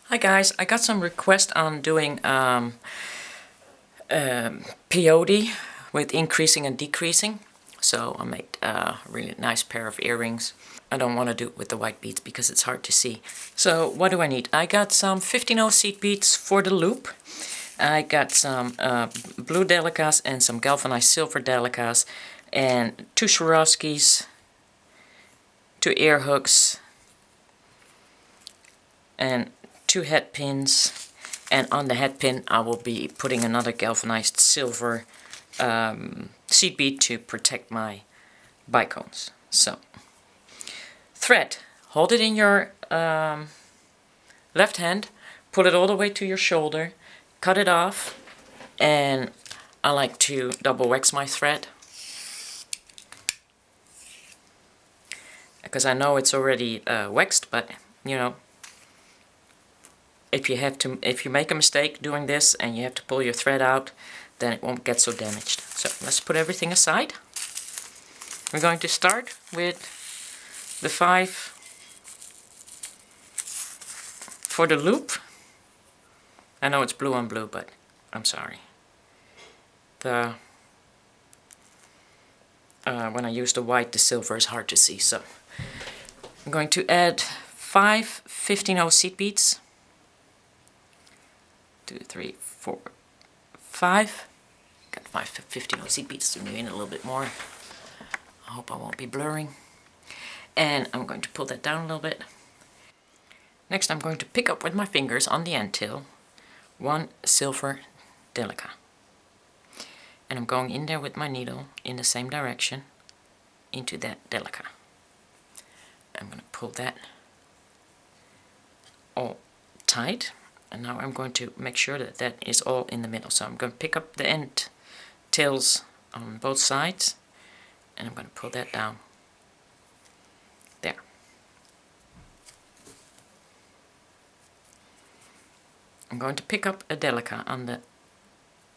Hi guys, I got some requests on doing peyote with increasing and decreasing. So I made a really nice pair of earrings. I don't want to do it with the white beads because it's hard to see. So what do I need? I got some 15-0 seed beads for the loop. I got some blue delicas and some galvanized silver delicas and 2 Swarovskis, 2 ear hooks, and 2 head pins, and on the head pin I will be putting another galvanized silver seed bead to protect my bicones. So, thread, hold it in your left hand, pull it all the way to your shoulder, cut it off, and I like to double wax my thread because I know it's already waxed, but you know, if you make a mistake doing this and you have to pull your thread out, then it won't get so damaged. So let's put everything aside. We're going to start with the 5 for the loop. I know it's blue on blue, but I'm sorry. When I use the white, the silver is hard to see. So I'm going to add 5 15-0 seed beads. 2, 3, 4, 5. Got 5 15-0 seed beads, zoom in a little bit more. I hope I won't be blurring. And I'm going to pull that down a little bit. Next I'm going to pick up with my fingers on the end tail 1 silver delica. And I'm going in there with my needle in the same direction into that delica. I'm going to pull that all tight. And now I'm going to make sure that that is all in the middle. So I'm going to pick up the end tails on both sides, and I'm going to pull that down there. I'm going to pick up a delica on the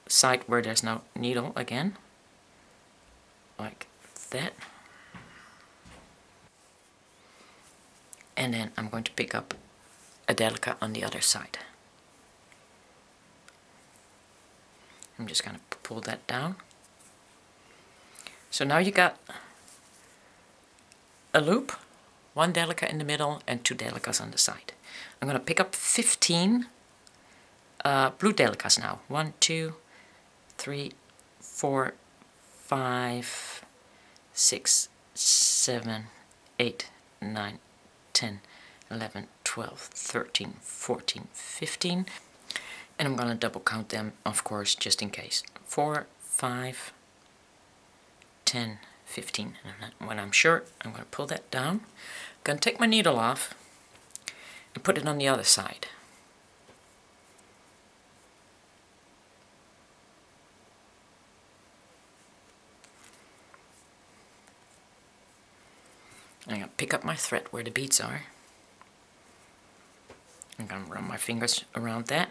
side where there's no needle again, like that. And then I'm going to pick up a delica on the other side. I'm just going to pull that down. So now you got a loop, 1 delica in the middle, and 2 delicas on the side. I'm going to pick up 15 blue delicas now. 1, 2, 3, 4, 5, 6, 7, 8, 9, 10, 11, 12, 13, 14, 15. And I'm going to double count them, of course, just in case. 4, 5, 10, 15. And when I'm sure, I'm going to pull that down. I'm going to take my needle off and put it on the other side. I'm going to pick up my thread where the beads are. I'm going to run my fingers around that.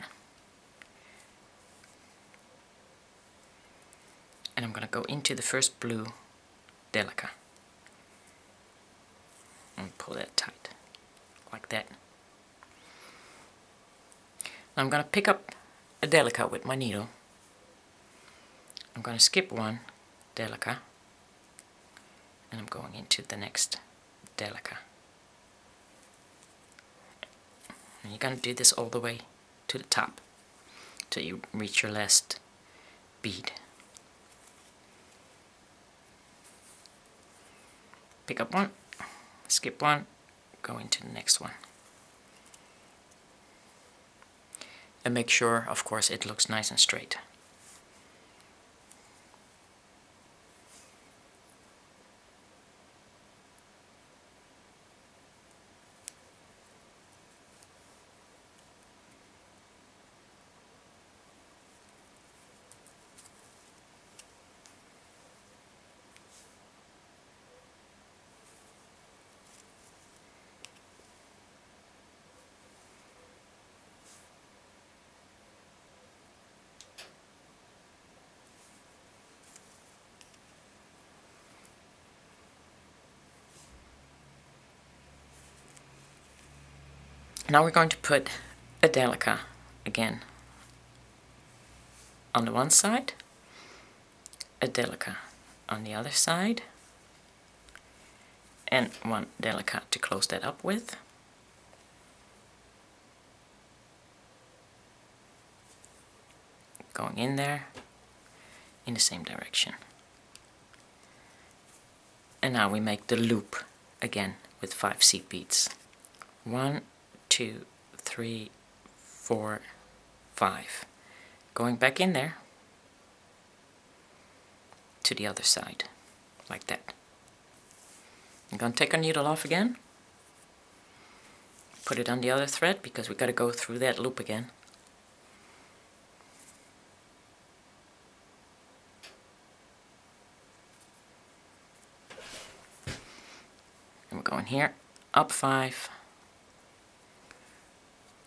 And I'm going to go into the first blue delica and pull that tight, like that. Now I'm going to pick up a delica with my needle. I'm going to skip 1 delica, and I'm going into the next delica. And you're going to do this all the way to the top till you reach your last bead. Pick up 1, skip 1, go into the next one. And make sure, of course, it looks nice and straight. Now we're going to put a delica again on the one side, a delica on the other side, and one delica to close that up with. Going in there in the same direction. And now we make the loop again with 5 seed beads. 1, 2, 3, 4, 5. Going back in there to the other side, like that. I'm going to take our needle off again, put it on the other thread because we got to go through that loop again. And we're going here, up 5,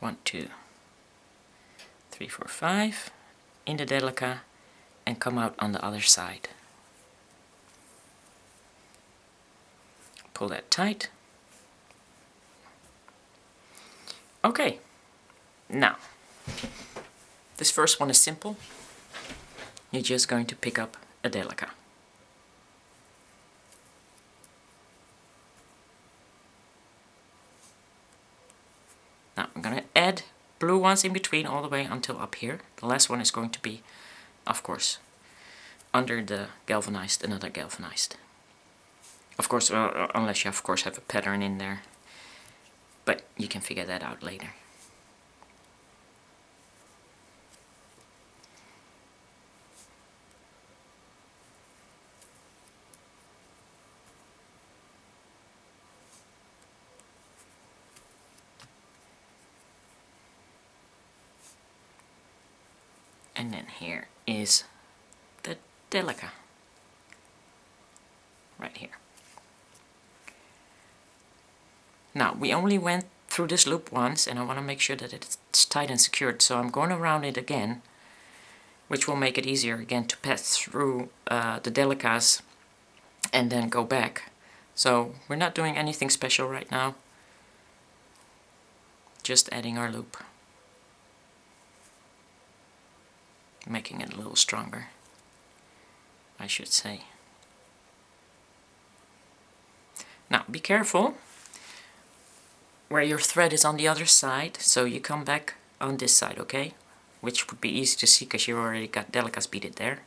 1, 2, 3, 4, 5, in the delica, and come out on the other side. Pull that tight. Okay, now this first one is simple. You're just going to pick up a delica. Now I'm going to add blue ones in between all the way until up here. The last one is going to be, of course, under the galvanized, another galvanized. Of course, unless you of course have a pattern in there, but you can figure that out later. And then here is the delica, right here. Now, we only went through this loop once, and I want to make sure that it's tight and secured, so I'm going around it again, which will make it easier again to pass through the delicas and then go back. So we're not doing anything special right now, just adding our loop, making it a little stronger, I should say. Now, be careful where your thread is on the other side, so you come back on this side, okay? Which would be easy to see because you already got delicas beaded there.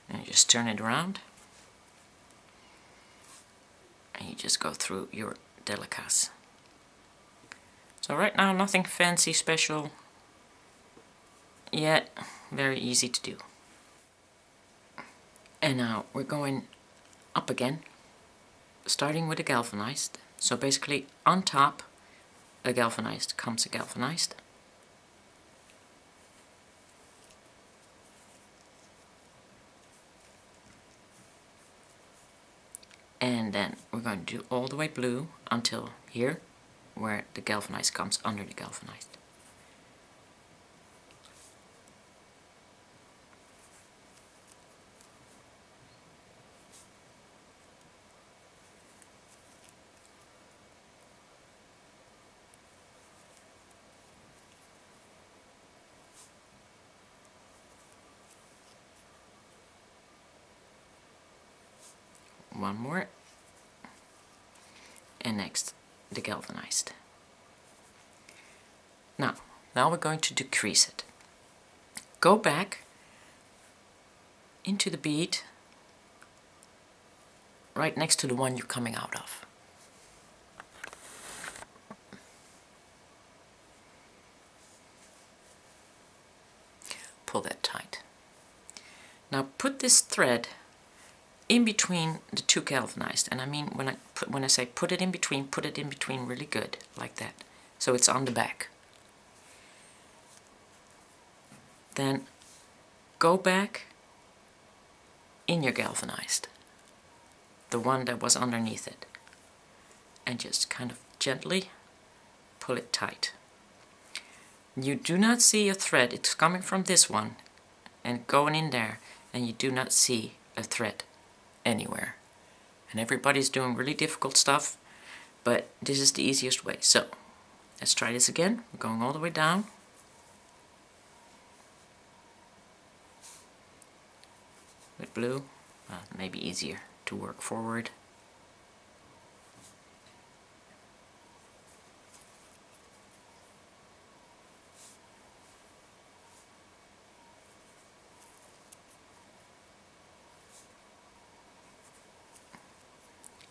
And you just turn it around. And you just go through your delicas. So right now, nothing fancy, special, yet very easy to do. And now we're going up again, starting with a galvanized. So basically on top, a galvanized comes a galvanized. And then we're going to do all the way blue until here, where the galvanized comes under the galvanized. One more, and next the galvanized. Now we're going to decrease it. Go back into the bead right next to the one you're coming out of. Pull that tight. Now put this thread in between the two galvanized, and I mean when I say put it in between really good, like that, so it's on the back. Then go back in your galvanized, the one that was underneath it, and just kind of gently pull it tight. You do not see a thread. It's coming from this one and going in there, and you do not see a thread anywhere. And everybody's doing really difficult stuff, but this is the easiest way. So let's try this again. We're going all the way down, light blue, maybe easier to work forward.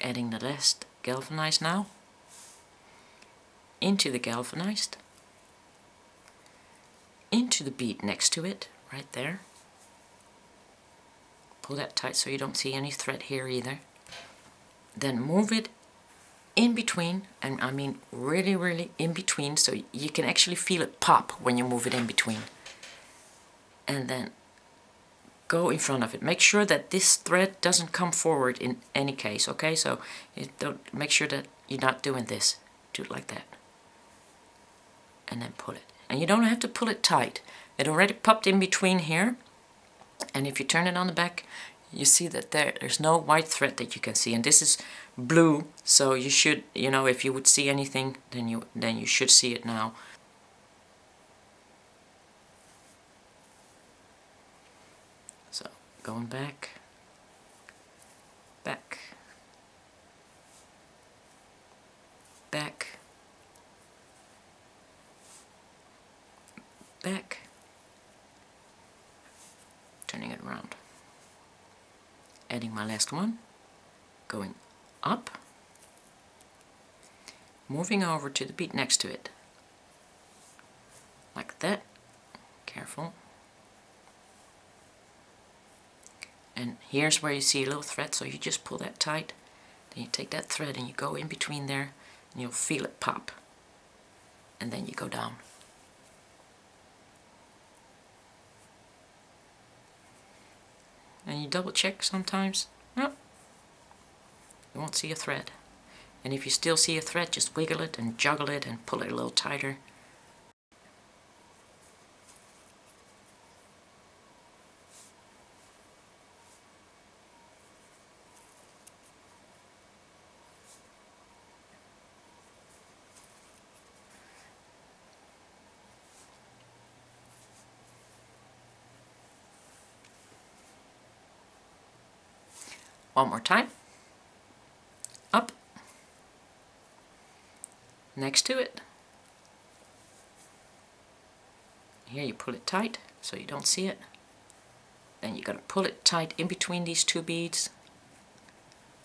Adding the last galvanized now into the galvanized, into the bead next to it, right there. Pull that tight so you don't see any thread here either. Then move it in between, and I mean really, really in between, so you can actually feel it pop when you move it in between. And then go in front of it. Make sure that this thread doesn't come forward in any case, okay? So don't, make sure that you're not doing this. Do it like that. And then pull it. And you don't have to pull it tight. It already popped in between here. And if you turn it on the back, you see that there's no white thread that you can see. And this is blue, so you should, you know, if you would see anything, then you should see it now. So, going back, back, back, back, turning it around. Adding my last one, going up, moving over to the bead next to it, like that, careful. And here's where you see a little thread, so you just pull that tight. Then you take that thread and you go in between there, and you'll feel it pop. And then you go down. And you double check sometimes. No, you won't see a thread. And if you still see a thread, just wiggle it and juggle it and pull it a little tighter. One more time. Up. Next to it. Here you pull it tight so you don't see it. Then you're going to pull it tight in between these two beads,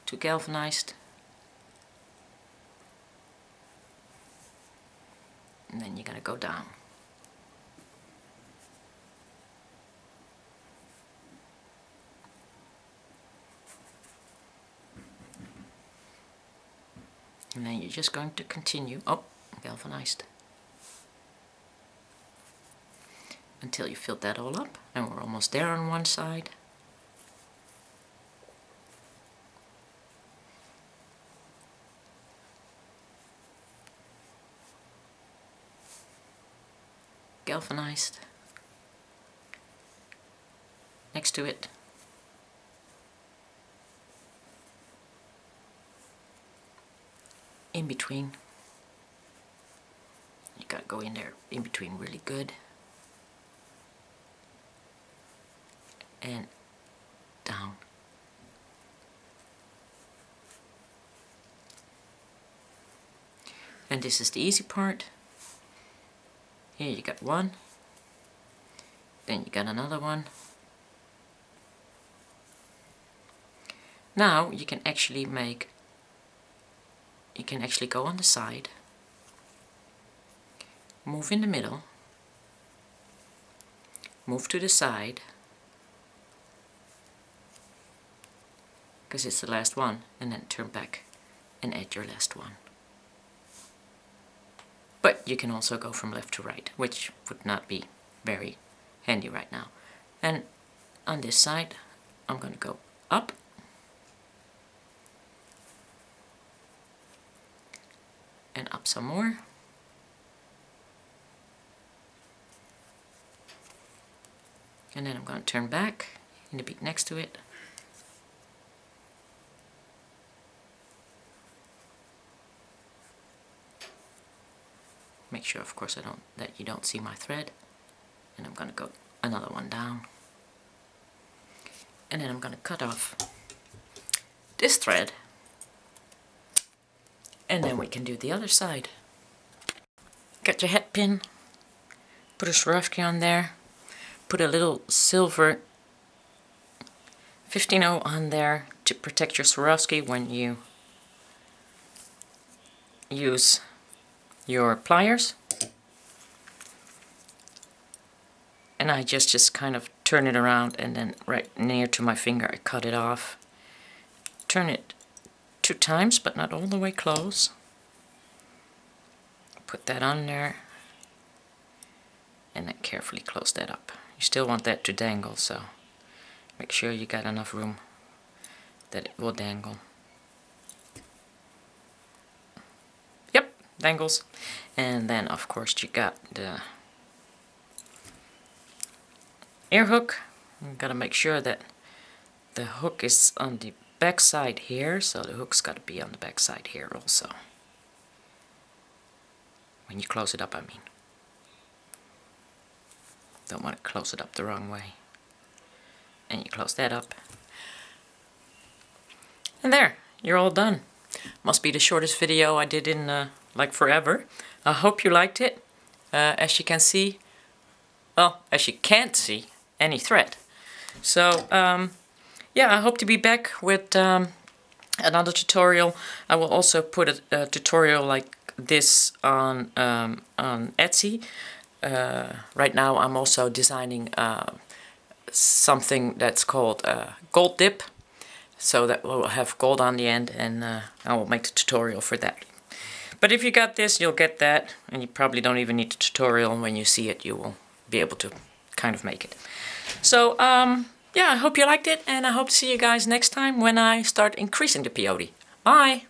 two galvanized. And then you're going to go down. And then you're just going to continue, galvanized, until you fill that all up. And we're almost there on one side. Galvanized. Next to it. In between. You gotta go in there in between really good. And down. And this is the easy part. Here you got one. Then you got another one. Now you can actually go on the side, move in the middle, move to the side, because it's the last one, and then turn back and add your last one. But you can also go from left to right, which would not be very handy right now. And on this side, I'm going to go up, and up some more. And then I'm going to turn back in the bead next to it. Make sure, of course, that you don't see my thread. And I'm going to go another one down. And then I'm going to cut off this thread. And then we can do the other side. Get your head pin, put a Swarovski on there, put a little silver 15-0 on there to protect your Swarovski when you use your pliers. And I just kind of turn it around, and then right near to my finger I cut it off. Turn it 2 times, but not all the way close. Put that on there, and then carefully close that up. You still want that to dangle, so make sure you got enough room that it will dangle. Yep, dangles. And then of course you got the ear hook. You gotta make sure that the hook is on the back side here, so the hook's gotta be on the back side here also. When you close it up, I mean. Don't want to close it up the wrong way. And you close that up. And there, you're all done. Must be the shortest video I did in like forever. I hope you liked it. As you can see, well, as you can't see, any thread. So, yeah, I hope to be back with another tutorial. I will also put a tutorial like this on Etsy. Right now I'm also designing something that's called gold dip, so that will have gold on the end, and I will make the tutorial for that. But if you got this, you'll get that, and you probably don't even need the tutorial. When you see it, you will be able to kind of make it. So yeah, I hope you liked it, and I hope to see you guys next time when I start increasing the peyote. Bye!